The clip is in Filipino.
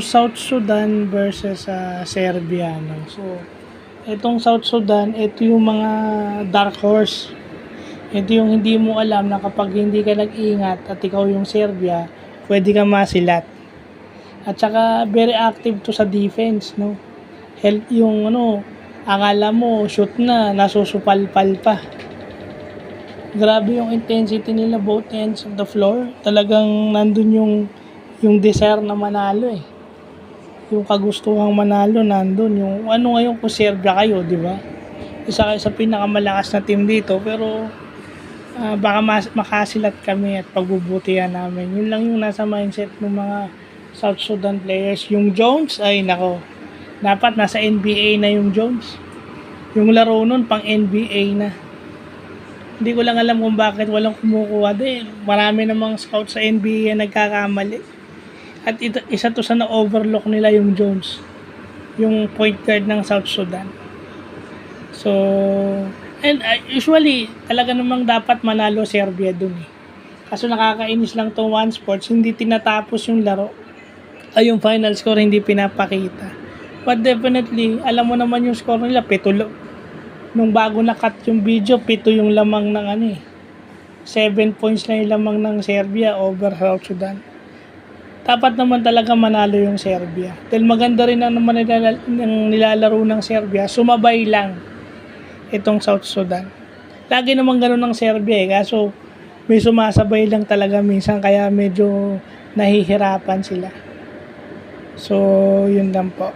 South Sudan versus Serbia, no? So, itong South Sudan, ito yung mga dark horse. Ito yung hindi mo alam na kapag hindi ka nag-ingat at ikaw yung Serbia, pwede ka masilat. At saka very active to sa defense, no? Help yung akala mo shoot na, nasusupalpal pa. Grabe yung intensity nila both ends of the floor. Talagang nandun yung desire na manalo eh. Yung kagustuhang manalo nandun. Yung ngayon kung Serbia kayo, di ba? Isa kayo sa pinakamalakas na team dito, pero baka makasilat kami at pagbubutihan namin. Yun lang yung nasa mindset ng mga South Sudan players. Yung Jones, ay nako, dapat nasa NBA na yung Jones. Yung laro nun pang NBA na. Hindi ko lang alam kung bakit walang kumukuha din. Marami namang scout sa NBA na nagkakamali. At isa to sa na-overlook nila yung Jones. Yung point guard ng South Sudan. So, and usually, talaga namang dapat manalo Serbia dun eh. Kaso nakakainis lang tong One Sports, hindi tinatapos yung laro. Ay, yung final score hindi pinapakita. But definitely, alam mo naman yung score nila, 7. Nung bago na-cut yung video, 7 yung lamang ng 7 points na yung lamang ng Serbia over South Sudan. Dapat naman talaga manalo yung Serbia. Dahil maganda rin ang naman nilalaro ng Serbia, sumabay lang itong South Sudan. Lagi naman ganun ng Serbia eh, kaso may sumasabay lang talaga minsan, kaya medyo nahihirapan sila. So, yun lang po.